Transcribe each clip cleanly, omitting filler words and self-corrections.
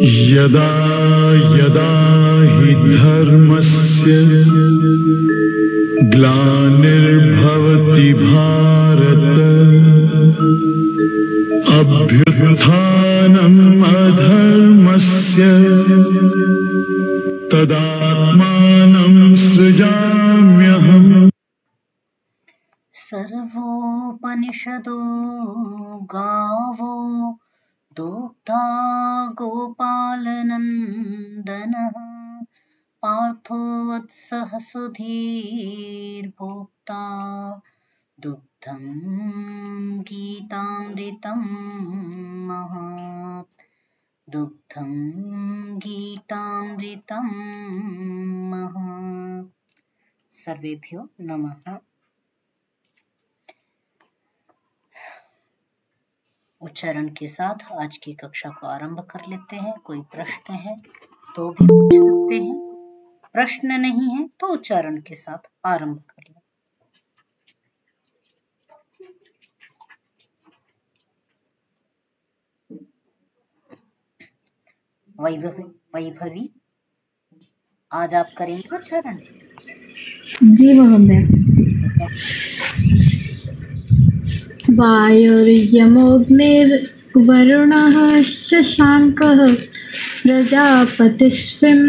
यदा यदा हि धर्मस्य ग्लानिर्भवति भारत अभ्युत्थानम् अधर्मस्य तदात्मानं सृजाम्यहम्। सर्वोपनिषदो गावो दुग्धा गोपालनन्दनः पार्थो वत्सः सुधीर्भोक्ता दुग्धं गीतामृतं महत् दुग्धं गीतामृतं महत्। सर्वेभ्यो नमः। उच्चारण के साथ आज की कक्षा को आरंभ कर लेते हैं। कोई प्रश्न है तो भी पूछ सकते हैं, प्रश्न नहीं है तो उच्चारण के साथ आरंभ कर लें। वैभवी, आज आप करेंगे उच्चारण? जी महोदय। वायुर्यमोऽग्निर्वरुणः शशाङ्कः प्रजापतिस्त्वं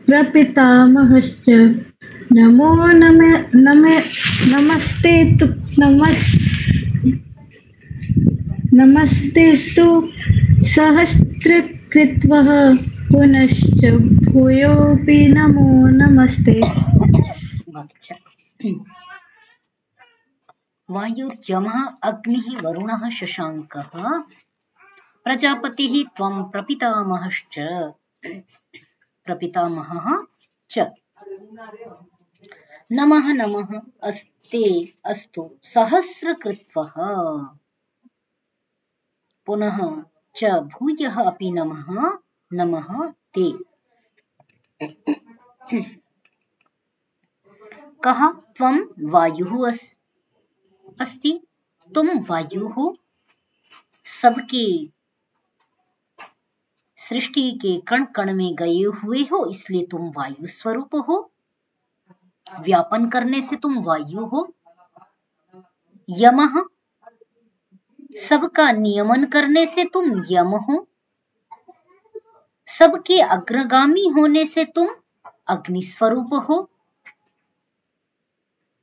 प्रपितामहश्च नमस्तेस्तु सहस्रकृत्वः पुनश्च भूयोऽपि नमो नमस्ते। वायुर्यमः अग्निः वरुणः शशाङ्कः प्रजापतिः त्वं प्रपितामहश्च नमः नमः अस्ते अस्तु सहस्रकृत्वः पुनः च भूयः अपि नमः नमः ते। कः त्वं वायुः अस्ति, तुम वायु हो, सबके सृष्टि के कण कण में गए हुए हो, इसलिए तुम वायु स्वरूप हो। व्यापन करने से तुम वायु हो। यमः, सबका नियमन करने से तुम यम हो। सबके अग्रगामी होने से तुम अग्नि स्वरूप हो।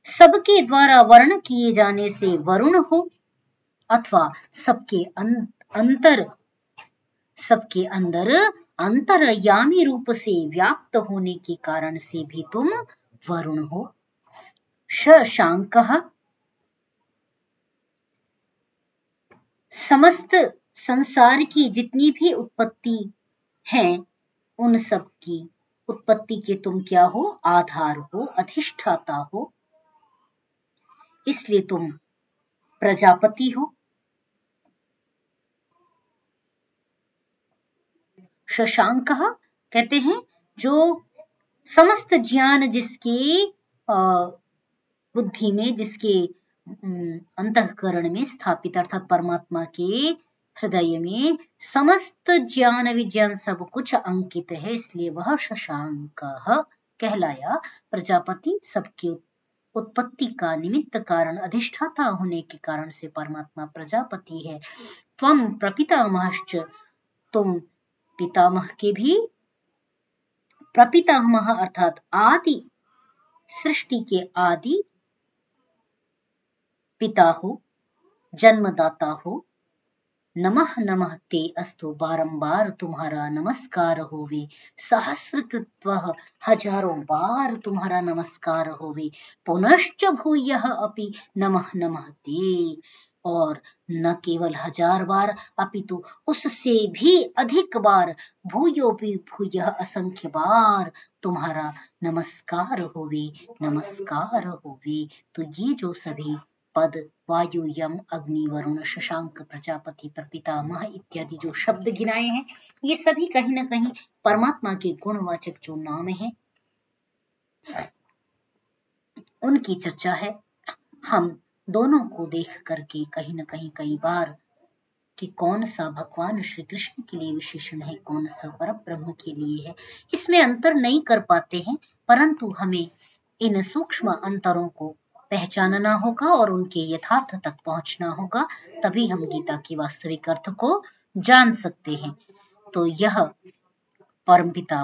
सबके द्वारा वर्ण किए जाने से वरुण हो, अथवा सबके अंदर अंतर्यामी रूप से व्याप्त होने के कारण से भी तुम वरुण हो। शशांकः, समस्त संसार की जितनी भी उत्पत्ति है उन सब की उत्पत्ति के तुम क्या हो? आधार हो, अधिष्ठाता हो, इसलिए तुम प्रजापति हो। शशांकः कहते हैं जो समस्त ज्ञान जिसके बुद्धि में, जिसके अंतःकरण में स्थापित, अर्थात परमात्मा के हृदय में समस्त ज्ञान विज्ञान सब कुछ अंकित है, इसलिए वह शशांकः कहलाया। प्रजापति सबकी उत्पत्ति का निमित्त कारण, अधिष्ठाता होने के कारण से परमात्मा प्रजापति है। त्वं प्रपितामहश्च, तुम पितामह के भी प्रपितामह अर्थात आदि, सृष्टि के आदि पिता हो, जन्मदाता हो। नमः नमः ते अस्तु, बारंबार तुम्हारा नमस्कार होवे। सहस्रकृत्वः, हजारों बार तुम्हारा नमस्कार होवे। पुनश्च भूयः अपि नमः नमः ते, और न केवल 1000 बार अपितु उससे भी अधिक बार, भूयोपि भूयः, असंख्य बार तुम्हारा नमस्कार होवे, नमस्कार होवे। तो ये जो सभी पद वायु, यम, अग्नि, वरुण, शशांक, प्रजापति, प्रपितामह इत्यादि जो शब्द गिनाए हैं, ये सभी कहीं ना कहीं परमात्मा के गुणवाचक जो नाम हैं उनकी चर्चा है। हम दोनों को देख करके कहीं ना कहीं कई बार कि कौन सा भगवान श्री कृष्ण के लिए विशेषण है, कौन सा परब्रह्म के लिए है, इसमें अंतर नहीं कर पाते हैं, परंतु हमें इन सूक्ष्म अंतरों को पहचानना होगा और उनके यथार्थ तक पहुंचना होगा, तभी हम गीता के वास्तविक अर्थ को जान सकते हैं। तो यह परमपिता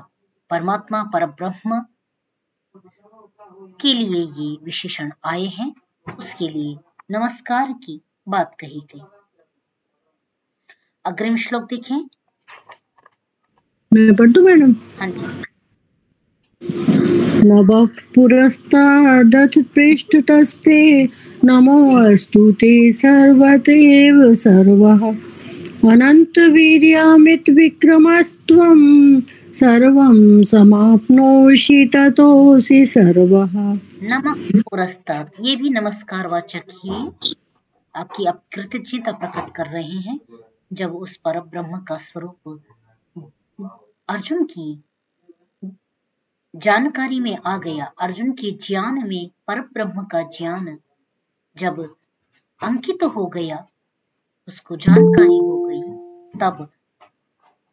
परमात्मा परब्रह्म के लिए ये विशेषण आए हैं, उसके लिए नमस्कार की बात कही गई। अग्रिम श्लोक देखें। मैं पढ़ दूं मैडम? हाँ जी। नभः पुरस्तादथ पृष्ठतस्ते नमोऽस्तु ते सर्वत एव सर्वः अनन्तवीर्यामित विक्रमस्त्वं सर्वं समाप्नोषि ततोऽसि सर्वः। नमः पुरस्ताद, ये भी नमस्कार वाचक ही आपकी कृतज्ञता प्रकट कर रहे हैं। जब उस परब्रह्म का स्वरूप अर्जुन की जानकारी में आ गया, अर्जुन के ज्ञान में परब्रह्म का ज्ञान जब अंकित हो गया, उसको जानकारी हो गई, तब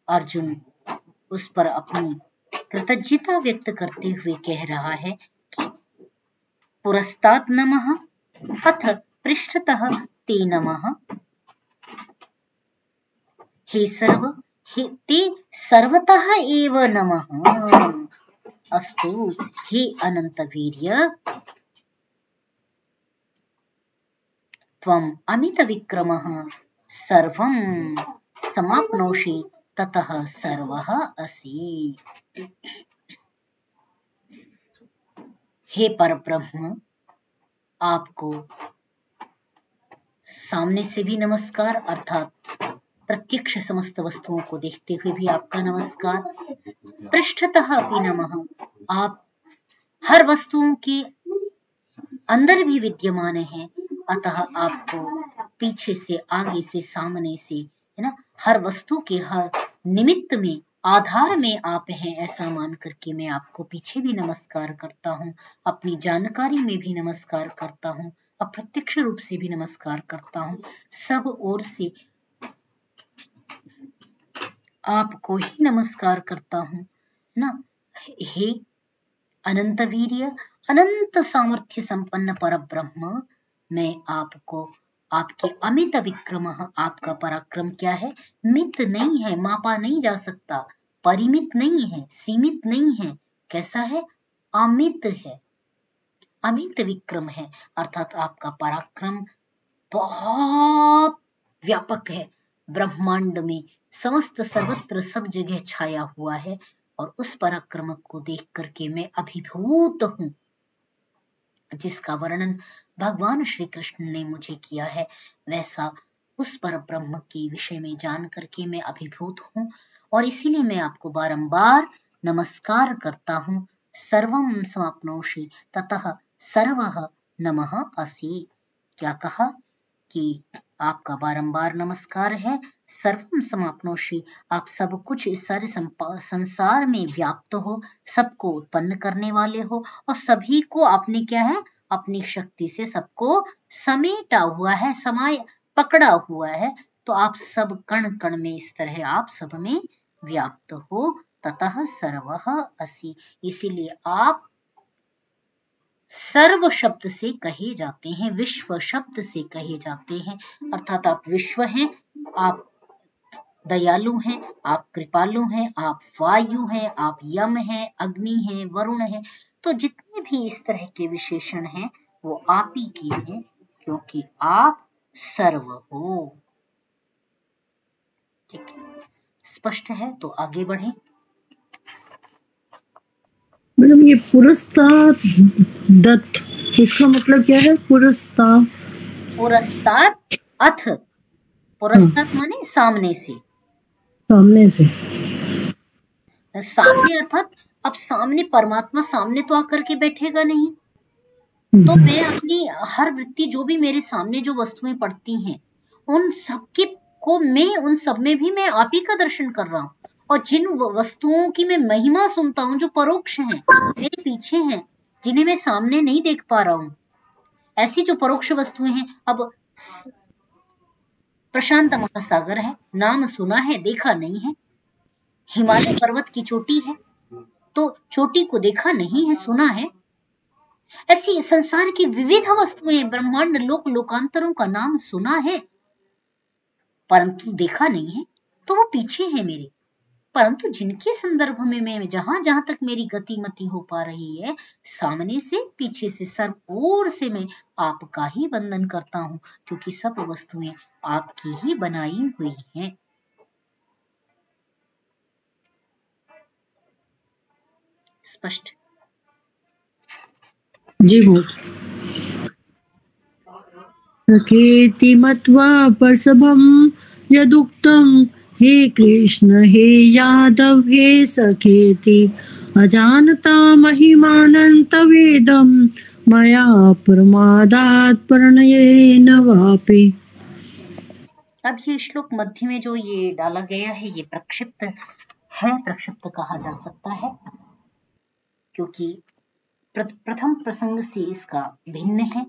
अर्जुन उस पर अपनी कृतज्ञता व्यक्त करते हुए कह रहा है कि पुरस्तात् नमः अथ पृष्ठतः ते नमः। हे सर्व, हे ते सर्वतः एव नमः। अस्तु हे अनंत वीर्य, त्वम् अमित विक्रमः सर्वं समाप्नोषि ततः सर्वः असि। हे परब्रह्म, आपको सामने से भी नमस्कार, अर्थात प्रत्यक्ष समस्त वस्तुओं को देखते हुए भी आपका नमस्कार। पृष्ठतः अपि नमः, आप हर वस्तुओं के अंदर भी विद्यमान हैं, अतः आपको पीछे से, आगे से, सामने से, है ना, हर वस्तु के हर निमित्त में, आधार में आप हैं, ऐसा मान करके मैं आपको पीछे भी नमस्कार करता हूँ, अपनी जानकारी में भी नमस्कार करता हूँ, अप्रत्यक्ष रूप से भी नमस्कार करता हूँ, सब ओर से आपको ही नमस्कार करता हूँ ना। हे अनंत वीर्य, अनंत सामर्थ्य संपन्न परब्रह्म, मैं आपको, आपके अमित विक्रम, आपका पराक्रम क्या है, मित नहीं है, मापा नहीं जा सकता, परिमित नहीं है, सीमित नहीं है, कैसा है, अमित है, अमित विक्रम है, अर्थात आपका पराक्रम बहुत व्यापक है, ब्रह्मांड में समस्त सर्वत्र सब जगह छाया हुआ है, और उस पराक्रम को देख करके मैं अभिभूत हूँ, जिसका वर्णन भगवान श्री कृष्ण ने मुझे किया है, वैसा उस पर ब्रह्म के विषय में जान करके मैं अभिभूत हूँ, और इसीलिए मैं आपको बारंबार नमस्कार करता हूँ। सर्वं समाप्नोषि ततः सर्वः नमः असि। क्या कहा कि आपका बारंबार नमस्कार है। सर्वम समाप्नोषि, आप सब कुछ इस सारे संसार में व्याप्त हो, सबको उत्पन्न करने वाले हो, और सभी को आपने क्या है, अपनी शक्ति से सबको समेटा हुआ है, समाय पकड़ा हुआ है, तो आप सब कण कण में इस तरह आप सब में व्याप्त हो। ततः सर्वः असि, इसीलिए आप सर्व शब्द से कहे जाते हैं, विश्व शब्द से कहे जाते हैं, अर्थात आप विश्व हैं, आप दयालु हैं, आप कृपालु हैं, आप वायु हैं, आप यम हैं, अग्नि हैं, वरुण हैं, तो जितने भी इस तरह के विशेषण हैं वो आप ही के हैं, क्योंकि आप सर्व हो। ठीक है, स्पष्ट है? तो आगे बढ़े। मैडम ये पुरस्ताद दत्त, इसका मतलब क्या है? पुरस्ताद, पुरस्ताद अथ, पुरस्ताद माने सामने से, सामने से, सामने अर्थात अब सामने परमात्मा सामने तो आकर के बैठेगा नहीं, तो मैं अपनी हर वृत्ति, जो भी मेरे सामने जो वस्तुएं पड़ती हैं, उन सबके को मैं, उन सब में भी मैं आप ही का दर्शन कर रहा हूँ, और जिन वस्तुओं की मैं महिमा सुनता हूँ, जो परोक्ष हैं, मेरे पीछे हैं, जिन्हें मैं सामने नहीं देख पा रहा हूँ, ऐसी जो परोक्ष वस्तुएं हैं, अब प्रशांत महासागर है, नाम सुना है देखा नहीं है। हिमालय पर्वत की चोटी है तो चोटी को देखा नहीं है, सुना है। ऐसी संसार की विविध वस्तुएं, ब्रह्मांड, लोक लोकांतरों का नाम सुना है परंतु देखा नहीं है, तो वो पीछे है मेरे। परंतु जिनके संदर्भ में मैं जहां जहां तक मेरी गतिमति हो पा रही है, सामने से, पीछे से, सर्व ओर से मैं आपका ही वंदन करता हूं, क्योंकि सब वस्तुएं आपकी ही बनाई हुई हैं। स्पष्ट? जी वो सखेति मत्वा प्रसभम यदुक्तम हे कृष्ण हे यादव हे सखेति अजानता महिमानंत वेदम मया प्रमादात प्रणयेन वापि। अब ये श्लोक मध्य में जो ये डाला गया है, ये प्रक्षिप्त है, प्रक्षिप्त कहा जा सकता है, क्योंकि प्रथम प्रसंग से इसका भिन्न है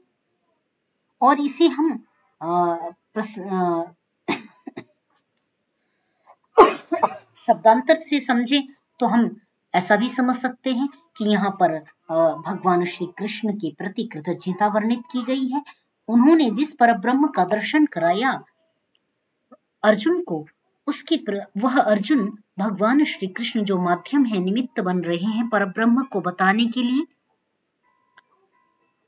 और इसे हम शब्दांतर से समझें तो हम ऐसा भी समझ सकते हैं कि यहाँ पर भगवान श्री कृष्ण के प्रति कृतज्ञता वर्णित की गई है। उन्होंने जिस परब्रह्म का दर्शन कराया अर्जुन को, वह अर्जुन भगवान श्री कृष्ण जो माध्यम है, निमित्त बन रहे हैं परब्रह्म को बताने के लिए,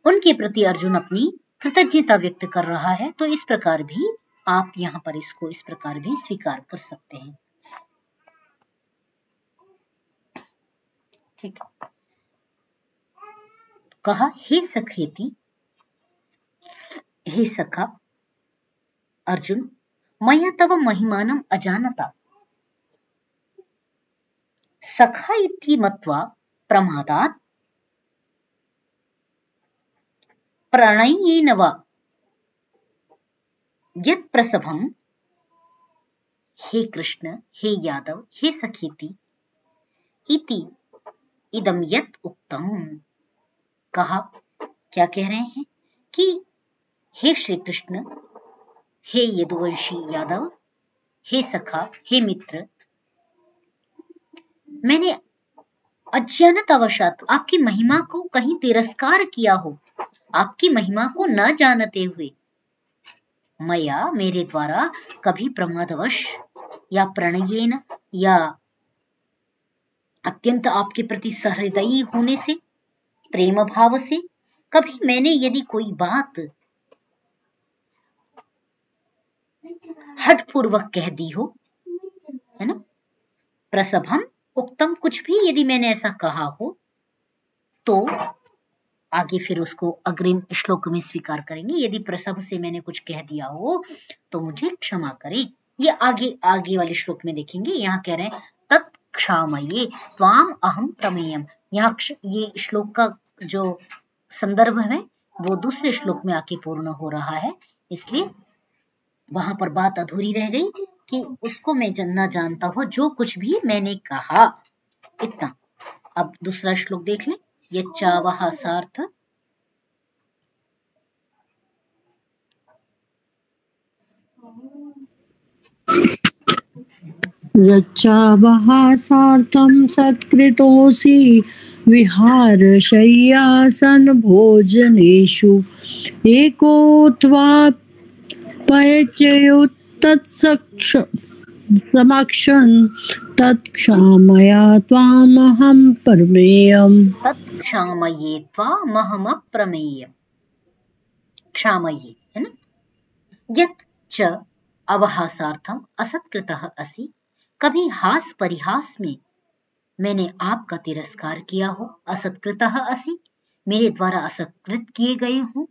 उनके प्रति अर्जुन अपनी कृतज्ञता व्यक्त कर रहा है। तो इस प्रकार भी आप यहाँ पर इसको इस प्रकार भी स्वीकार कर सकते हैं। ठीक है। कहा हे सखेति, हे सखा अर्जुन, मया तव महिमानम अजानता। सखा इति मत्वा प्रमादात् प्रणयेन वा यत् प्रसभम। हे कृष्ण हे यादव हे सखेति इति इदम यत् उक्तम। कहा, क्या कह रहे हैं कि हे श्री कृष्ण, हे यदुवंशी यादव, हे सखा, हे मित्र, मैंने अज्ञानतावशात आपकी महिमा को कहीं तिरस्कार किया हो, आपकी महिमा को न जानते हुए मया, मेरे द्वारा, कभी प्रमादवश या प्रणयेन या अत्यंत आपके प्रति सहृदयी होने से, प्रेम भाव से, कभी मैंने यदि कोई बात हठपूर्वक कह दी हो, है ना, प्रसभम उक्तम, कुछ भी यदि मैंने ऐसा कहा हो, तो आगे फिर उसको अग्रिम श्लोक में स्वीकार करेंगे। यदि प्रसभ से मैंने कुछ कह दिया हो तो मुझे क्षमा करें। ये आगे वाले श्लोक में देखेंगे। यहाँ कह रहे हैं तत् क्षामये त्वाम अहम प्रमेयम। यहाँ ये श्लोक का जो संदर्भ है वो दूसरे श्लोक में आके पूर्ण हो रहा है, इसलिए वहां पर बात अधूरी रह गई कि उसको मैं न जानता हुआ जो कुछ भी मैंने कहा, इतना। अब दूसरा श्लोक देख लें। यच्चावः सार्थ यच्चावः सार्थं सत्कृतोऽसि विहारशय्यासन भोजनेषु एको त्वाप्यच्युतत्सक्ष समक्षं तत्क्षामया त्वामहं प्रमेयम्। तत्क्षामये त्वामहम प्रमेयम्। क्षामये, है ना। यत् च अवहासार्थम असत्कृतः असि। कभी हास परिहास में मैंने आपका तिरस्कार किया हो। असत्कृतः असि, मेरे द्वारा असत्कृत किए गए हों।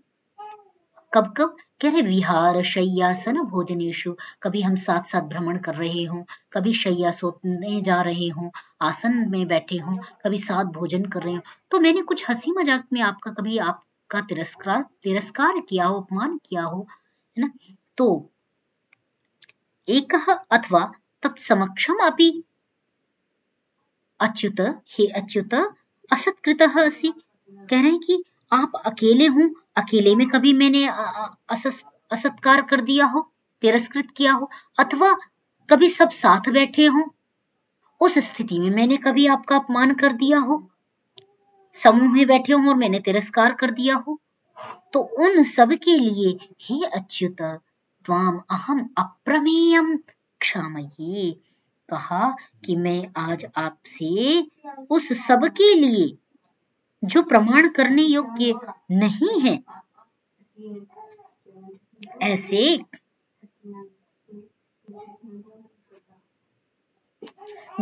कब कब कह रहे विहार शय्यासन भोजनेषु, कभी हम साथ साथ भ्रमण कर रहे हों, कभी शय्या सोने जा रहे हों, आसन में बैठे हों, कभी साथ भोजन कर रहे हों, तो मैंने कुछ हंसी मजाक में आपका कभी आपका तिरस्कार किया हो, अपमान किया हो, है ना। तो एकः अथवा तत्समक्षम अपि अच्युत, हे अच्युत असत्कृतः असि। कह रहे हैं कि आप अकेले हों, अकेले में कभी मैंने असत्कार कर दिया हो, तिरस्कृत किया हो, अथवा कभी सब साथ बैठे हों, उस स्थिति में मैंने कभी आपका अपमान कर दिया हो, समूह में बैठे हों और मैंने तिरस्कार कर दिया हो, तो उन सब के लिए हे अच्युत त्वाम अहम अप्रमेयम क्षामये, कहा कि मैं आज आपसे उस सब के लिए जो प्रमाण करने योग्य नहीं है, ऐसे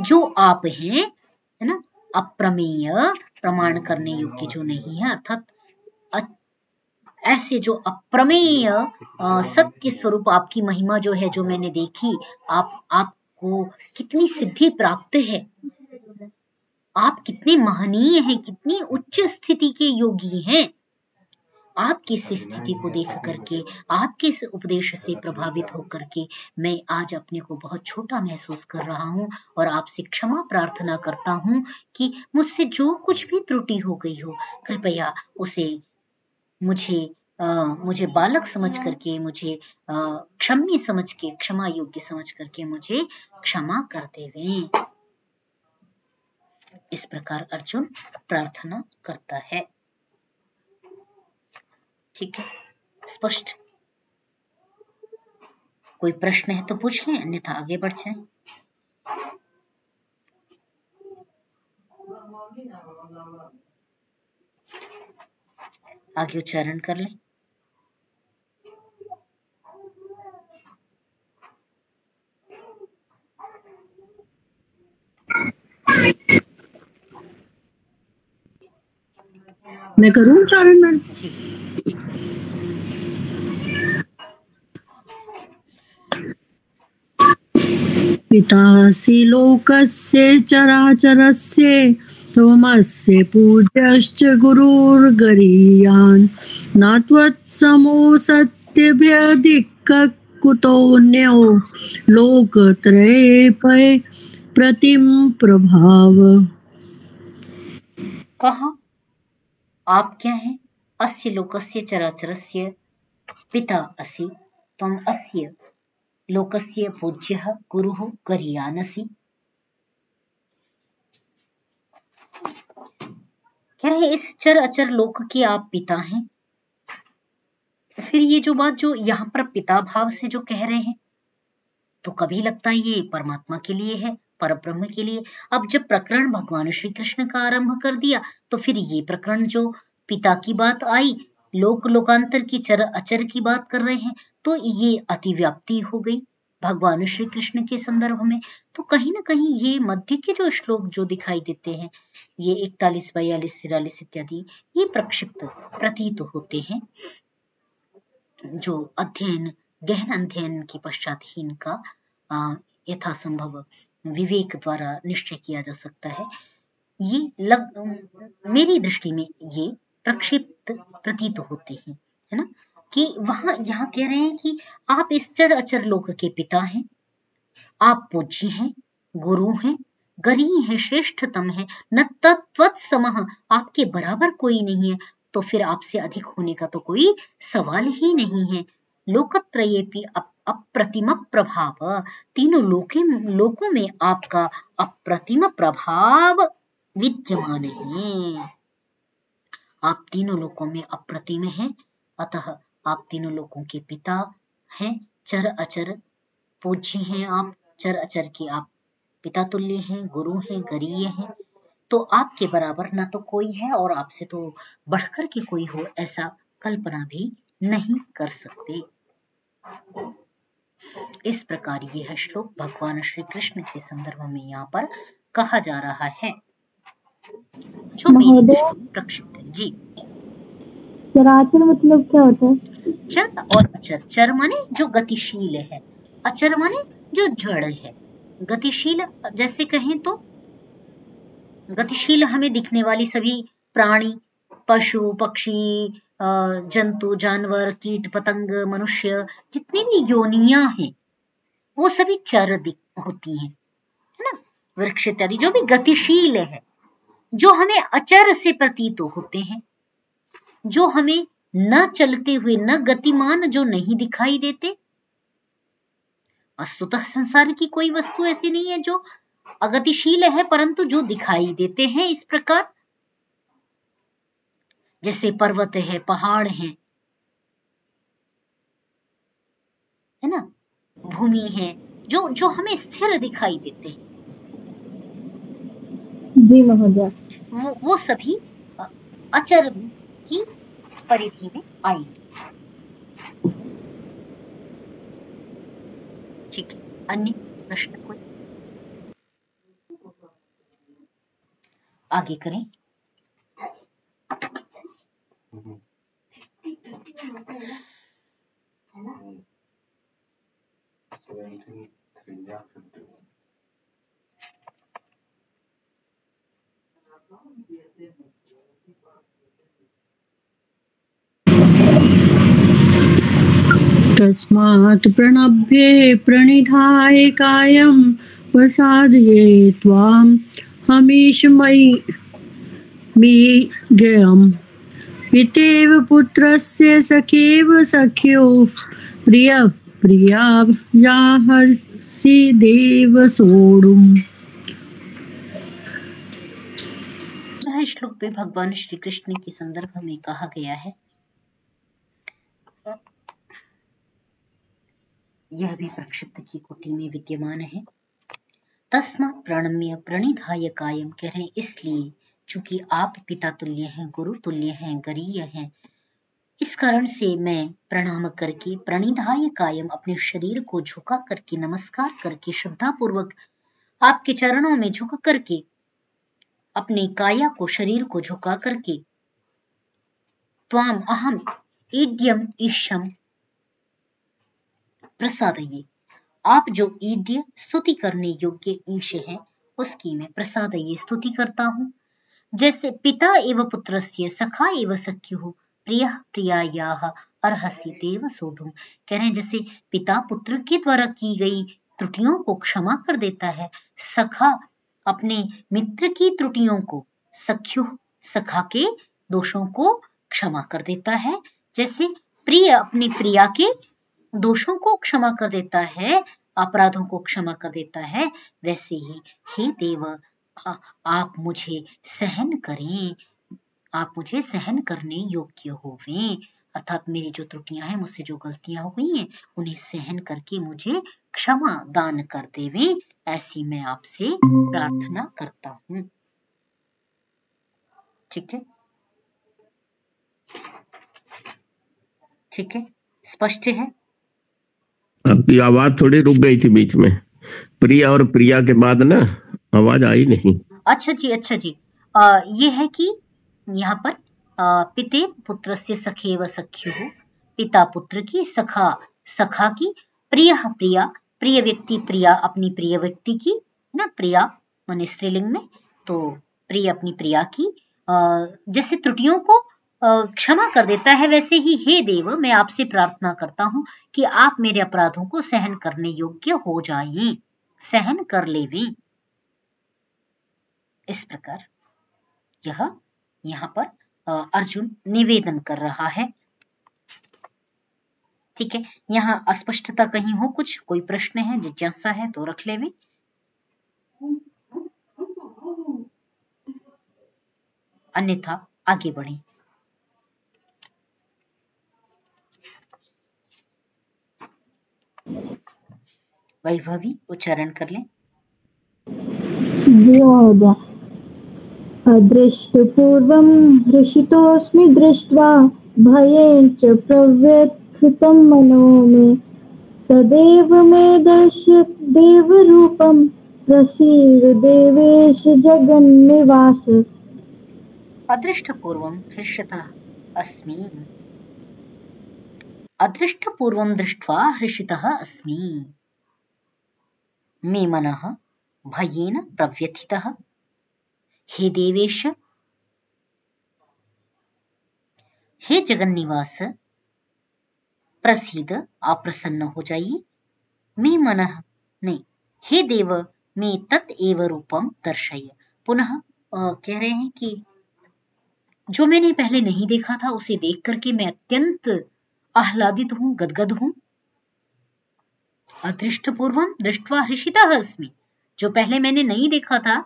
जो आप हैं, है ना, अप्रमेय, प्रमाण करने योग्य जो नहीं है, अर्थात ऐसे जो अप्रमेय सत्य स्वरूप आपकी महिमा जो है, जो मैंने देखी, आपको कितनी सिद्धि प्राप्त है, आप कितने महनीय हैं, कितनी उच्च स्थिति के योगी हैं। आपकी इस स्थिति को देख करके, आपके इस उपदेश से प्रभावित होकर के मैं आज अपने को बहुत छोटा महसूस कर रहा हूँ और आपसे क्षमा प्रार्थना करता हूँ कि मुझसे जो कुछ भी त्रुटि हो गई हो, कृपया उसे मुझे बालक समझ करके, मुझे क्षम्य समझ के, क्षमा योग्य समझ करके मुझे क्षमा कर देवें। इस प्रकार अर्जुन प्रार्थना करता है। ठीक है, स्पष्ट? कोई प्रश्न है तो पूछ लें, अन्यथा आगे बढ़ जाएं। आगे उच्चारण कर लें। मैं करूं उच्चारण मैम? पितासि लोकस्य चराचरस्य त्वमस्य पूज्यश्च गुरुर्गरीयान् न त्वत्समोऽसत्यभ्यधिक कुतोऽन्यो लोकत्रये प्रतिम प्रभाव। कहा आप क्या हैं? अस्य लोकस्य चराचरस्य पिता असि, त्वम् अस्य लोकस्य पूज्यः गुरुः गरीयानसि। कह रहे इस चर अचर लोक के आप पिता हैं। फिर ये जो बात जो यहाँ पर पिता भाव से जो कह रहे हैं, तो कभी लगता है ये परमात्मा के लिए है, परब्रह्म के लिए। अब जब प्रकरण भगवान श्री कृष्ण का आरंभ कर दिया, तो फिर ये प्रकरण जो पिता की बात आई, लोक लोकांतर की चर अचर की बात कर रहे हैं, तो ये अतिव्याप्ति हो गई भगवान श्री कृष्ण के संदर्भ में। तो कहीं ना कहीं ये मध्य के जो श्लोक जो दिखाई देते हैं, ये 41, 42, 43 इत्यादि, ये प्रक्षिप्त प्रतीत होते हैं, जो अध्ययन, गहन अध्ययन के पश्चात ही इनका यथासंभव विवेक द्वारा निश्चय किया जा सकता है। ये मेरी दृष्टि में ये प्रक्षिप्त प्रतीत होते हैं, है ना, कि वहां यहाँ कह रहे हैं कि आप इस चर अचर लोक के पिता हैं, आप पूज्य हैं, गुरु हैं, गरी हैं, श्रेष्ठतम हैं, न तत्वत्समः, आपके बराबर कोई नहीं है, तो फिर आपसे अधिक होने का तो कोई सवाल ही नहीं है। लोकत्रयेपि अप्रतिम प्रभाव, तीनों लोकों में आपका अप्रतिम प्रभाव विद्यमान है। आप तीनों लोकों में अप्रतिम हैं, अतः आप तीनों लोकों के पिता हैं, चर अचर पूज्य हैं, आप चर अचर के आप पिता तुल्य हैं, गुरु हैं, गरीय हैं। तो आपके बराबर ना तो कोई है और आपसे तो बढ़कर के कोई हो, ऐसा कल्पना भी नहीं कर सकते। इस प्रकार यह श्लोक भगवान श्री कृष्ण के संदर्भ में यहाँ पर कहा जा रहा है, जो प्रक्षिप्त है। जी, चराचर मतलब क्या होता है? चर और अचर। चर माने जो गतिशील है, अचर माने जो जड़ है। गतिशील जैसे कहें तो गतिशील हमें दिखने वाली सभी प्राणी, पशु, पक्षी, जंतु, जानवर, कीट पतंग, मनुष्य, जितनी भी योनियां हैं वो सभी चर होती हैं, है ना। वृक्ष इत्यादि जो भी गतिशील है, जो हमें अचर से प्रतीत होते हैं, जो हमें न चलते हुए, न गतिमान, जो नहीं दिखाई देते, वस्तुतः संसार की कोई वस्तु ऐसी नहीं है जो अगतिशील है, परंतु जो दिखाई देते हैं इस प्रकार, जैसे पर्वत है, पहाड़ है ना, भूमि है, जो हमें स्थिर दिखाई देते हैं, जी महोदय। वो सभी अचर की परिधि में आएंगे। ठीक है, अन्य प्रश्न कोई? आगे करें। तस्मात् प्रणभ्ये प्रणिधाय कायं प्रसादये त्वां हमीशमयि ज्ञेयम् पितेव पुत्रस्य सखेव सख्यो प्रिय प्रिया याहर्षि देव सोढुम्। यह श्लोक में भगवान श्री कृष्ण के संदर्भ में कहा गया है। यह भी प्रक्षिप्त की कोटि में विद्यमान है। तस्मात् प्रणम्य प्रणिधाय कायम, कह रहे हैं इसलिए चूंकि आप पिता तुल्य हैं, गुरु तुल्य हैं, गरीय हैं, इस कारण से मैं प्रणाम करके, प्रणिधाय कायम, अपने शरीर को झुका करके, नमस्कार करके, श्रद्धा पूर्वक आपके चरणों में झुक करके, अपने काया को, शरीर को झुका करके, त्वाम अहम ईड्यम ईशम प्रसादये, आप जो ईड्य स्तुति करने योग्य ईश है उसकी मैं प्रसादये स्तुति करता हूँ। जैसे पिता एव पुत्रस्य सखा एव सख्युः प्रियः प्रियायाः अर्हसि देव सोढुम्, कह रहे हैं जैसे पिता पुत्र के द्वारा की गई त्रुटियों को क्षमा कर देता है, सखा अपने मित्र की त्रुटियों को, सख्युः सखा के दोषों को क्षमा कर देता है, जैसे प्रिय अपनी प्रिया के दोषों को क्षमा कर देता है, अपराधों को क्षमा कर देता है, वैसे ही हे देव आप मुझे सहन करें, आप मुझे सहन करने योग्य होवें, अर्थात मेरी जो त्रुटियां हैं, मुझसे जो गलतियां हुई हैं, उन्हें सहन करके मुझे क्षमा दान कर देवें, ऐसी मैं आपसे प्रार्थना करता हूँ। ठीक है, ठीक है, स्पष्ट है? आपकी आवाज थोड़ी रुक गई थी बीच में, प्रिया और प्रिया के बाद ना आवाज आई नहीं। अच्छा जी, अच्छा जी, ये है कि यहाँ पर पिते पुत्र से सखेव सख्युः, पिता पुत्र की, सखा सखा की, प्रिय प्रिया, प्रिय व्यक्ति प्रिया अपनी प्रिय व्यक्ति की ना, प्रिया माने स्त्रीलिंग में, तो प्रिय अपनी प्रिया की जैसे त्रुटियों को क्षमा कर देता है, वैसे ही हे देव मैं आपसे प्रार्थना करता हूँ कि आप मेरे अपराधों को सहन करने योग्य हो जाएं, सहन कर लेवें। इस प्रकार यह यहाँ पर अर्जुन निवेदन कर रहा है। ठीक है, यहाँ अस्पष्टता कहीं हो, कुछ कोई प्रश्न है, जिज्ञासा है तो रख लेवे, अन्यथा आगे बढ़े। वैभवी उच्चारण कर लें। जी महोदय। अदृष्टपूर्वं हृषितोऽस्मि दृष्ट्वा भयेन च प्रव्यथितं मनो मे, तदेव मे दर्शय देवरूपं प्रसीद देवेश जगन्निवास। अदृष्टपूर्वं हृष्यतः अस्मि, अदृष्टपूर्वं दृष्ट्वा हृषितः अस्मि, मे मनः भयेन प्रव्यथितः, हे देवेश, हे जगन्निवास, प्रसीद आप प्रसन्न हो जाइए, मे मनः नहीं, हे देव मे तत् एव रूपम दर्शय, पुनः कह रहे हैं कि जो मैंने पहले नहीं देखा था उसे देख करके मैं अत्यंत आह्लादित हूं, गदगद हूं। अदृष्टपूर्वम दृष्ट्वा हर्षितः अस्मि, जो पहले मैंने नहीं देखा था,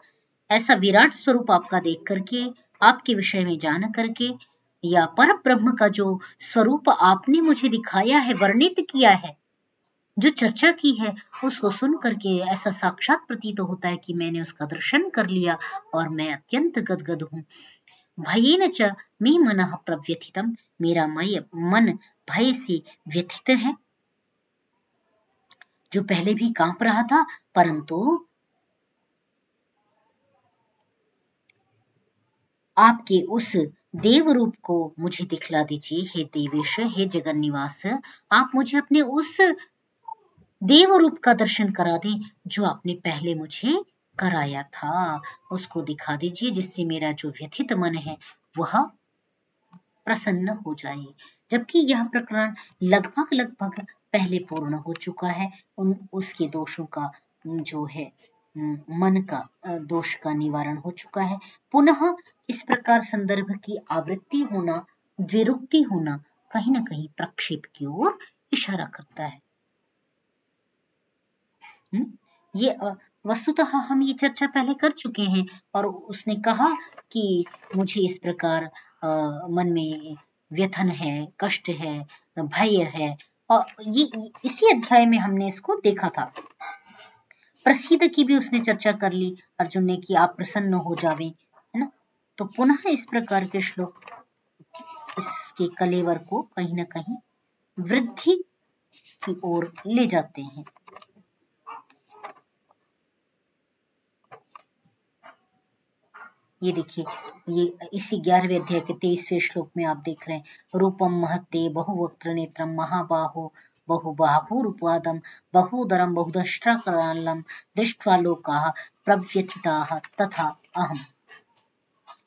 ऐसा विराट स्वरूप आपका देख करके, आपके विषय में जान करके, या पर ब्रह्म का जो स्वरूप आपने मुझे दिखाया है, वर्णित किया है, जो चर्चा की है, उसको सुन करके ऐसा साक्षात प्रतीत होता है कि मैंने उसका दर्शन कर लिया और मैं अत्यंत गदगद हूँ। भयेन च मे मनः प्रव्यथितम, मेरा मन भय से व्यथित है, जो पहले भी कांप रहा था, परंतु आपके उस देव रूप को मुझे दिखला दीजिए। हे देवेश, हे जगन निवास, आप मुझे अपने उस देव रूप का दर्शन करा दें जो आपने पहले मुझे कराया था, उसको दिखा दीजिए, जिससे मेरा जो व्यथित मन है वह प्रसन्न हो जाए। जबकि यह प्रकरण लगभग पहले पूर्ण हो चुका है, उसके दोषों का जो है मन का दोष का निवारण हो चुका है। पुनः इस प्रकार संदर्भ की आवृत्ति होना, विरुक्ति होना कहीं ना कहीं प्रक्षेप की ओर इशारा करता है। ये वस्तुतः हम ये चर्चा पहले कर चुके हैं, और उसने कहा कि मुझे इस प्रकार मन में व्यथन है, कष्ट है, भय है, और ये इसी अध्याय में हमने इसको देखा था। प्रसिद्ध की भी उसने चर्चा कर ली अर्जुन ने कि आप प्रसन्न हो जावे, है ना। तो पुनः इस प्रकार के श्लोक इसके कलेवर को कहीं ना कहीं वृद्धि की ओर ले जाते हैं। ये देखिए, ये इसी 11वें अध्याय के 23वें श्लोक में आप देख रहे हैं, रूपम महत्ते बहुवक्त्र नेत्रम महाबाहो बहुबाहुरुपादं बहुदरं बहुदष्ट्राकरालं दृष्ट्वा लोकाः प्रव्यथिताः तथा अहम्,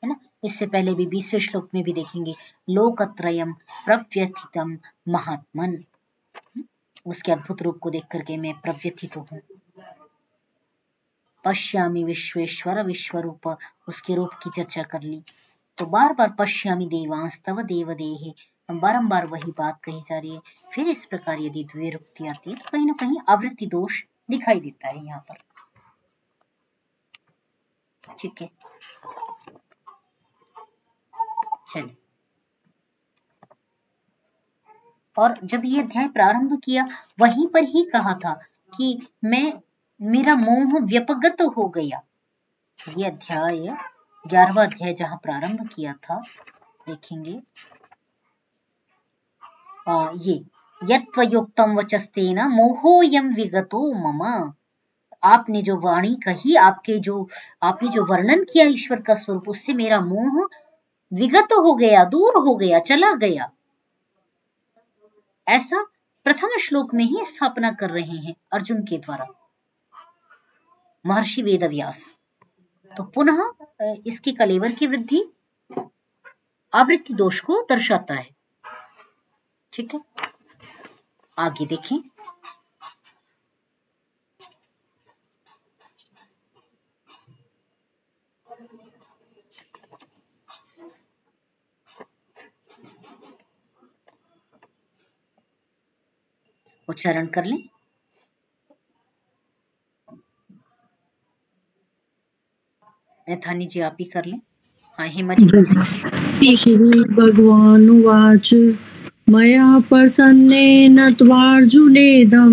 है ना। इससे पहले भी 20वें श्लोक में भी देखेंगे, लोकत्रयं प्रव्यथितं महात्मन, उसके अद्भुत रूप को देख करके मैं प्रव्यथित हूँ। पश्यामि विश्वेश्वर विश्वरूप, उसके रूप की चर्चा कर ली। तो बार बार पश्यामि देवांस्तव देवदेहे, बारंबार वही बात कही जा रही है। फिर इस प्रकार यदि द्विरुक्ति आती है तो कहीं ना कहीं आवृत्ति दोष दिखाई देता है यहाँ पर। ठीक है, चलिए। और जब ये अध्याय प्रारंभ किया, वहीं पर ही कहा था कि मेरा मोह व्यपगत हो गया। ये अध्याय 11वां अध्याय जहां प्रारंभ किया था, देखेंगे ये यत्त्वयुक्तं वचस्तेन मोहोऽयं विगतो मम, आपने जो वाणी कही, आपने जो वर्णन किया ईश्वर का स्वरूप, उससे मेरा मोह विगत हो गया, दूर हो गया, चला गया। ऐसा प्रथम श्लोक में ही स्थापना कर रहे हैं अर्जुन के द्वारा महर्षि वेदव्यास। तो पुनः इसके कलेवर की वृद्धि आवृत्ति दोष को दर्शाता है। ठीक है, आगे देखें। उच्चारण कर लें। थानी जी आप ही कर लें। हाँ, हेमा जी। श्री भगवानुवाच मया प्रसन्नेन त्वार्जुनेदं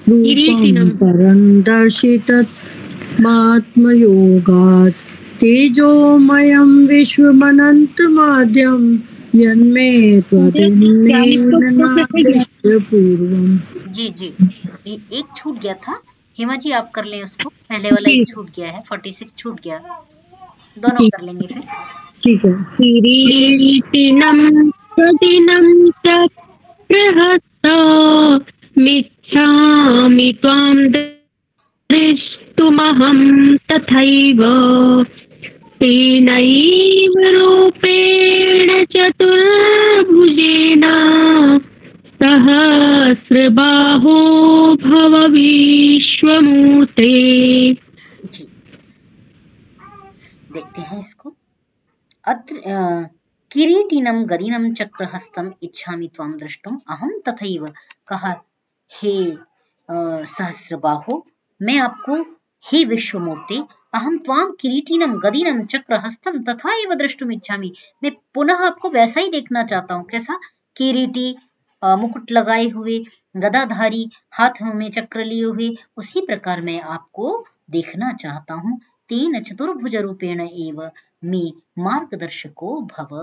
रूपं परं दर्शितमात्मयोगात् तेजोमयं विश्वमनन्तमाद्यं यन्मे त्वदन्येन नादृष्टपूर्वम्। जी एक छूट गया था, हेमा जी आप कर लें उसको। पहले वाला एक छूट गया है, 46 छूट गया, दोनों कर लेंगे फिर। ठीक है। किरीटिनं सदिनं चक्रहस्तमिच्छामि त्वां द्रष्टुमहं तथैव तेनैव रूपेण चतुर्भुजेन सहस्रबाहो भव विश्वमूर्ते। देखते हैं इसको। अत्र किरीटिनं गदिनं चक्रहस्तम इच्छामि त्वां द्रष्टुम अहम तथैव, कहा हे सहस्रबाहो, मैं आपको, हे विश्वमूर्ति, अहम त्वाम किरीटिनम गदिनम चक्रहस्तम तथा एव द्रष्टुमिच्छामि, मैं पुनः आपको वैसा ही देखना चाहता हूँ। कैसा? किरीटी, मुकुट लगाए हुए, गदाधारी, हाथ में चक्र लिए हुए, उसी प्रकार मैं आपको देखना चाहता हूँ। तेन चतुर्भुज रूपेण एव मे मार्गदर्शको भव,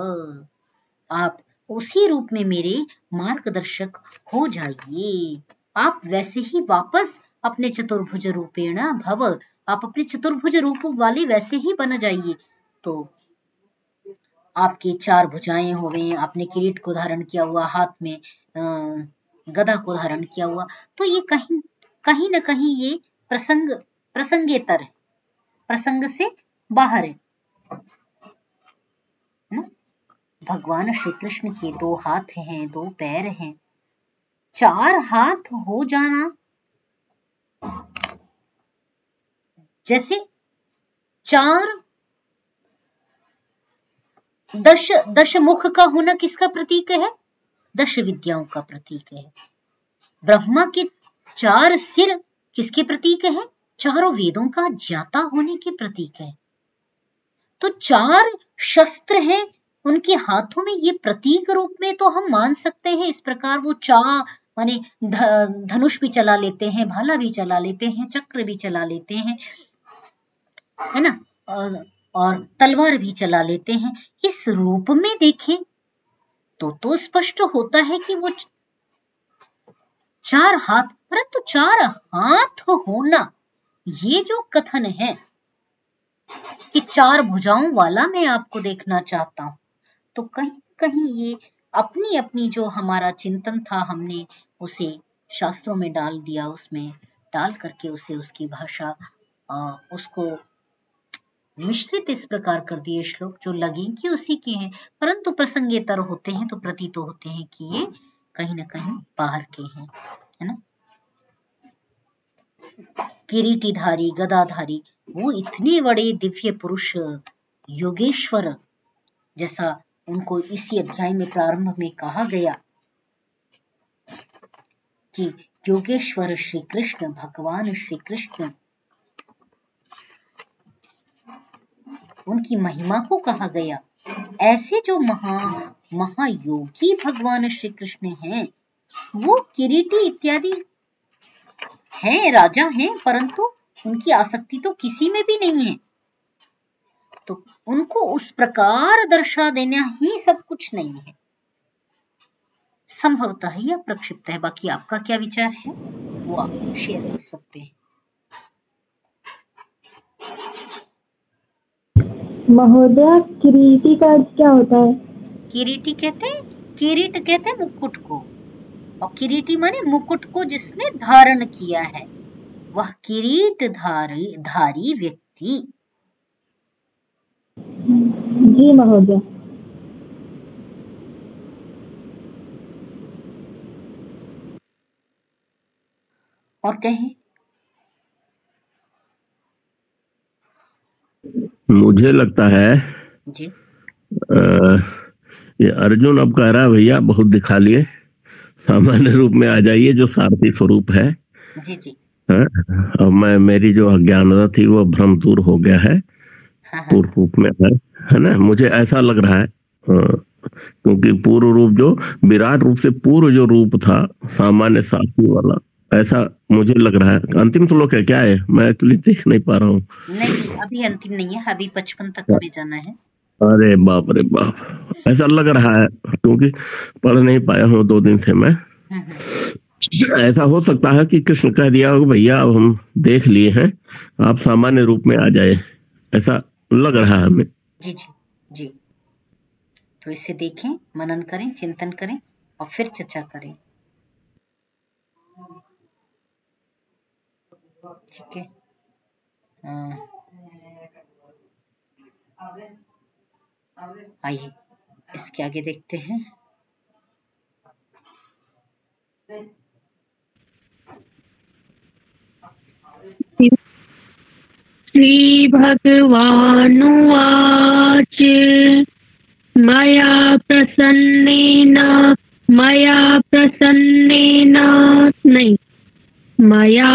आप उसी रूप में मेरे मार्गदर्शक हो जाइए। आप वैसे ही वापस अपने चतुर्भुज रूपेण भव, आप अपने चतुर्भुज रूप वाले वैसे ही बन जाइए। तो आपके 4 भुजाएं हो गई, आपने किरीट को धारण किया हुआ, हाथ में गदा को धारण किया हुआ, तो ये कहीं न कहीं ये प्रसंगेतर है, प्रसंग से बाहर है ना? भगवान श्री कृष्ण के 2 हाथ हैं, 2 पैर हैं, 4 हाथ हो जाना, जैसे 4 दश मुख का होना किसका प्रतीक है? 10 विद्याओं का प्रतीक है। ब्रह्मा के 4 सिर किसके प्रतीक है? 4 वेदों का ज्ञाता होने के प्रतीक है। तो 4 शस्त्र हैं उनके हाथों में, ये प्रतीक रूप में तो हम मान सकते हैं। इस प्रकार वो माने धनुष भी चला लेते हैं, भाला भी चला लेते हैं, चक्र भी चला लेते हैं, है ना, और तलवार भी चला लेते हैं। इस रूप में देखें तो स्पष्ट होता है कि वो 4 हाथ, परंतु 4 हाथ होना, ये जो कथन है कि 4 भुजाओं वाला मैं आपको देखना चाहता हूं, तो कहीं कहीं ये अपनी अपनी जो हमारा चिंतन था, हमने उसे शास्त्रों में डाल दिया, उसमें डाल करके उसे उसकी भाषा उसको मिश्रित इस प्रकार कर दिए श्लोक, जो लगे कि उसी के हैं, परंतु प्रसंगेतर होते हैं, तो प्रतीत होते हैं कि ये कहीं ना कहीं बाहर के हैं, है ना। किरीटीधारी, गदाधारी, वो इतने बड़े दिव्य पुरुष योगेश्वर, जैसा उनको इसी अध्याय में प्रारंभ में कहा गया कि योगेश्वर श्री कृष्ण, भगवान श्री कृष्ण, उनकी महिमा को कहा गया। ऐसे जो महायोगी भगवान श्री कृष्ण हैं, वो किरीटी इत्यादि हैं, राजा हैं, परंतु उनकी आसक्ति तो किसी में भी नहीं है, तो उनको उस प्रकार दर्शा देना ही सब कुछ नहीं है, संभवतः है या प्रक्षिप्त है। बाकी आपका क्या विचार है वो आप शेयर कर सकते हैं। महोदय, किरीटी का अर्थ क्या होता है? किरीटी कहते हैं, किरीट कहते हैं मुकुट को, और किरीटी माने मुकुट को जिसने धारण किया है, वह किरीट धारी व्यक्ति। जी महोदय। और कहें। मुझे लगता है जी ये अर्जुन अब कह रहा है भैया बहुत दिखा लिए, सामान्य रूप में आ जाइए, जो सारथी स्वरूप है। जी जी। अब मेरी जो अज्ञानता थी वो भ्रम दूर हो गया है, पूर्व रूप में है ना, मुझे ऐसा लग रहा है। क्योंकि पूर्व रूप जो विराट रूप से पूर्व जो रूप था सामान्य सारथी वाला, ऐसा मुझे लग रहा है। अंतिम श्लोक है क्या है? मैं एक्चुअली देख नहीं पा रहा हूँ। नहीं, अभी अंतिम नहीं है, अभी 55 तक हमें जाना है। अरे बाप रे बाप, ऐसा लग रहा है क्योंकि पढ़ नहीं पाया हूँ 2 दिन से मैं। ऐसा हो सकता है कि कृष्ण कह दिया हो भैया अब हम देख लिए हैं, आप सामान्य रूप में आ जाए, ऐसा लग रहा है हमें। जी जी जी। तो इसे देखें, मनन करें, चिंतन करें और फिर चर्चा करें। ठीक है। आइए इसके आगे देखते हैं। श्री भगवानुवाच मया प्रसन्नेन मया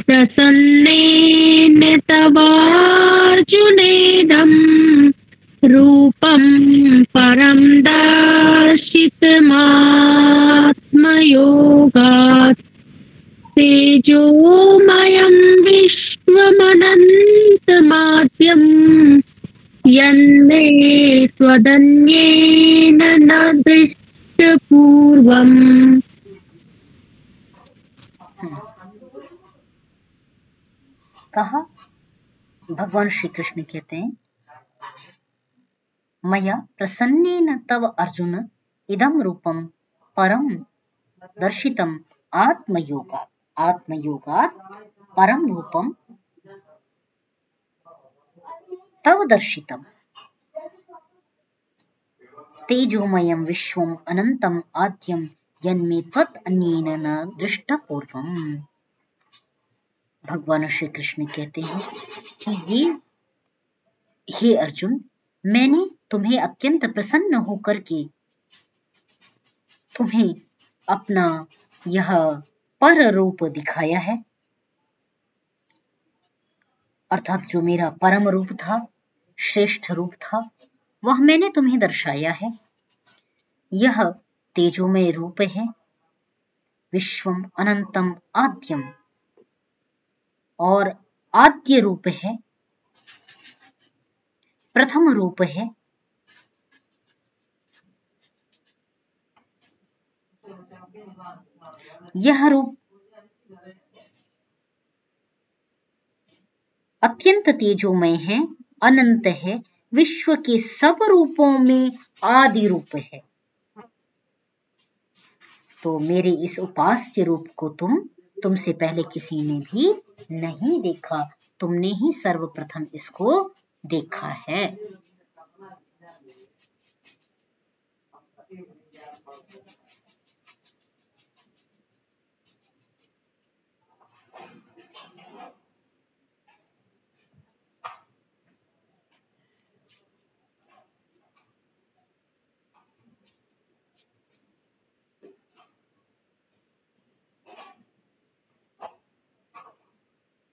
प्रसन्नेन तवार्जुनेदं रूपं परं दर्शितमात्मयोगात् तेजोमयं विश्वमनन्तमाद्यं यन्मे त्वदन्येन न दृष्टपूर्वम्। कहा भगवान श्री कृष्ण कहते हैं, मया प्रसन्नेन तव अर्जुन इदम रूपम परम दर्शितम आत्मयोगात्। आत्मयोगात् परम रूपम तव दर्शितम तेजोमयं विश्वम अनंतम आद्यम यन्मे त्वत् अन्येन न दृष्टपूर्वम्। भगवान श्री कृष्ण कहते हैं कि हे अर्जुन, मैंने तुम्हें अत्यंत प्रसन्न होकर के तुम्हें अपना यह पर रूप दिखाया है, अर्थात जो मेरा परम रूप था, श्रेष्ठ रूप था, वह मैंने तुम्हें दर्शाया है। यह तेजोमय रूप है, विश्वम अनंतम आद्यम, और आद्य रूप है, प्रथम रूप है। यह रूप अत्यंत तेजोमय है, अनंत है, विश्व के सब रूपों में आदि रूप है। तो मेरे इस उपास्य रूप को तुमसे पहले किसी ने भी नहीं देखा, तुमने ही सर्वप्रथम इसको देखा है।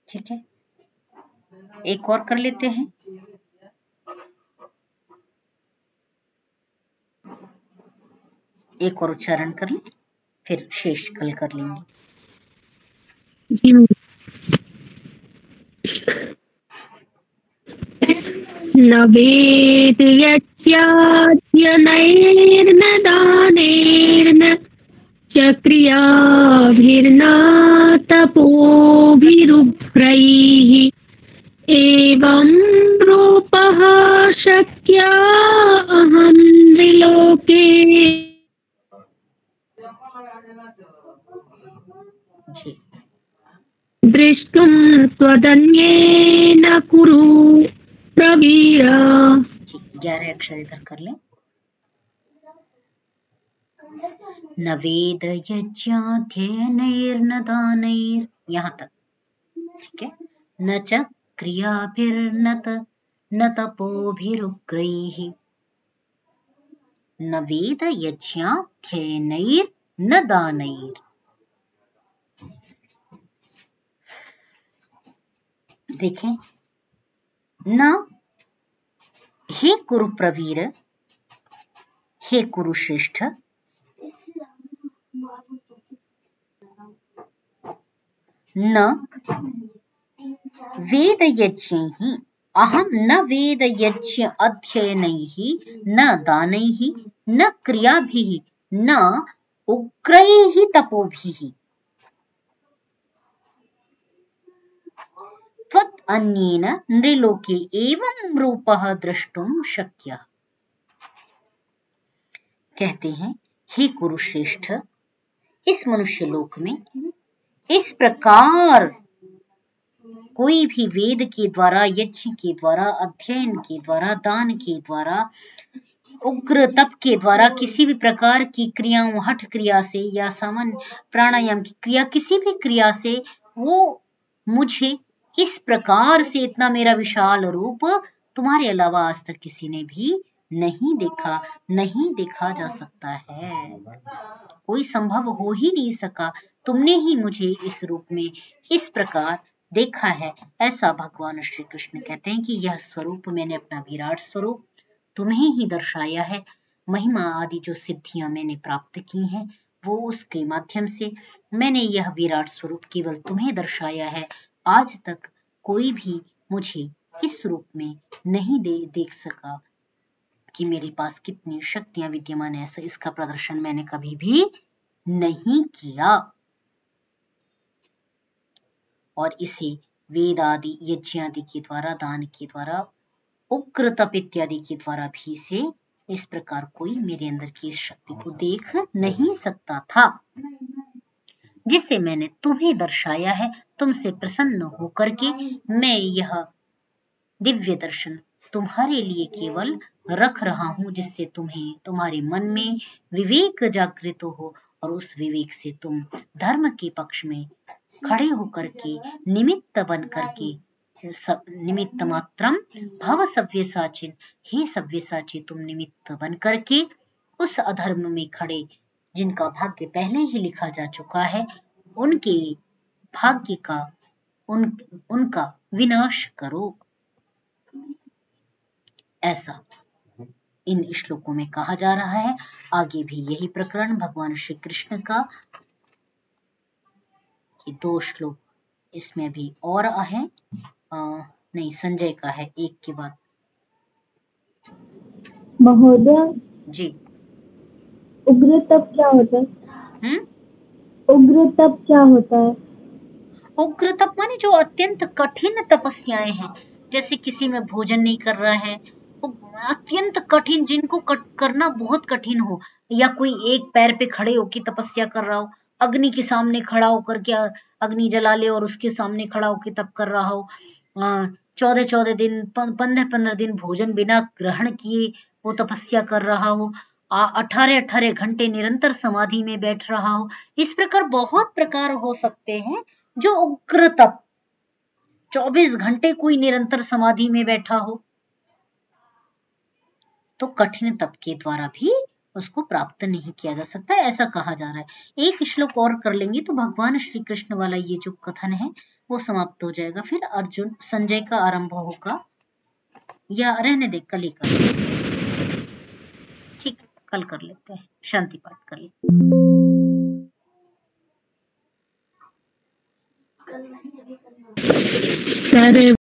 ठीक है, एक और कर लेते हैं। एक और उच्चारण कर लें, फिर शेष कल कर लेंगे। न वेद यच्चाध्ययनैर्न दानैर्न च क्रियाभिर्न तपोभिरुग्रैः एवं रूपः शक्य अहं त्रिलोके। दृष्टुं त्वदन्येन कुरु प्रवीर। 11 अक्षर इधर कर लें। न वेद यज्ञाध्ययनैर्न दानैर्, यहाँ तक ठीक है। न च क्रियाभिर्न तपोभिरुग्रैः। न वेद यज्ञाध्ययनैर्न दानैर्। देखें, न हे कुरु प्रवीर, हे कुरुश्रेष्ठ, न वेद यज्ञैः, अहं न वेद यज्ञ अध्ययनैः न दानैः न क्रियाभिः न उग्रैः तपोभिः त्वत् अन्येन नृलोके एवं रूपः द्रष्टुं शक्यः। कहते हैं, हे कुरुश्रेष्ठ, इस मनुष्य लोक में इस प्रकार कोई भी वेद के द्वारा, यज्ञ के द्वारा, अध्ययन के द्वारा, दान के द्वारा, उग्र तप के द्वारा, किसी भी प्रकार की क्रियाओं, हठ क्रिया से या सामान्य प्राणायाम की क्रिया, किसी भी क्रिया से वो मुझे इस प्रकार से, इतना मेरा विशाल रूप तुम्हारे अलावा आज तक किसी ने भी नहीं देखा, नहीं देखा जा सकता है। कोई संभव हो ही नहीं सका तुमने ही मुझे इस रूप में इस प्रकार देखा है। ऐसा भगवान श्री कृष्ण कहते हैं कि यह स्वरूप मैंने अपना विराट स्वरूप तुम्हें ही दर्शाया है। महिमा आदि जो सिद्धियां मैंने प्राप्त की हैं वो उसके माध्यम से मैंने यह विराट स्वरूप केवल तुम्हें दर्शाया है। आज तक कोई भी मुझे इस रूप में नहीं देख सका कि मेरे पास कितनी शक्तियां विद्यमान है। ऐसा इसका प्रदर्शन मैंने कभी भी नहीं किया। और इसे वेद आदि यज्ञ आदि के द्वारा, दान के द्वारा, उग्र तप इत्यादि के द्वारा भी से इस प्रकार कोई मेरे अंदर की इस शक्ति को देख नहीं सकता था, जिसे मैंने तुम्हें दर्शाया है। तुमसे प्रसन्न होकर के मैं यह दिव्य दर्शन तुम्हारे लिए केवल रख रहा हूं, जिससे तुम्हें तुम्हारे मन में विवेक जागृत हो और उस विवेक से तुम धर्म के पक्ष में खड़े होकर के निमित्त बन करके निमित्त मात्रम भव सव्यसाचिन, हे सव्यसाची तुम निमित्त बन करके उस अधर्म में खड़े जिनका भाग्य पहले ही लिखा जा चुका है, उनके भाग्य का उनका विनाश करो। ऐसा इन श्लोकों में कहा जा रहा है। आगे भी यही प्रकरण भगवान श्री कृष्ण का, ये 2 श्लोक इसमें भी और है, नहीं संजय का है एक के बाद। महोदय जी, उग्र तप क्या होता है? उग्र तप क्या होता है? उग्र तप माने जो अत्यंत कठिन तपस्याएं हैं, जैसे किसी में भोजन नहीं कर रहा है, अत्यंत कठिन, जिनको करना बहुत कठिन हो, या कोई एक पैर पे खड़े होकर तपस्या कर रहा हो, अग्नि के सामने खड़ा होकर के अग्नि जला ले और उसके सामने खड़ा होकर तप कर रहा हो, 14 दिन 15 दिन भोजन बिना ग्रहण किए वो तपस्या कर रहा हो, 18 घंटे निरंतर समाधि में बैठ रहा हो। इस प्रकार बहुत प्रकार हो सकते हैं जो उग्र तप, 24 घंटे कोई निरंतर समाधि में बैठा हो, तो कठिन तप के द्वारा भी उसको प्राप्त नहीं किया जा सकता, ऐसा कहा जा रहा है। एक श्लोक और कर लेंगे तो भगवान श्री कृष्ण वाला ये जो कथन है वो समाप्त हो जाएगा, फिर अर्जुन संजय का आरंभ होगा, या रहने दे कल ही कर लेते, ठीक कल कर लेते हैं, शांति पाठ कर लेते।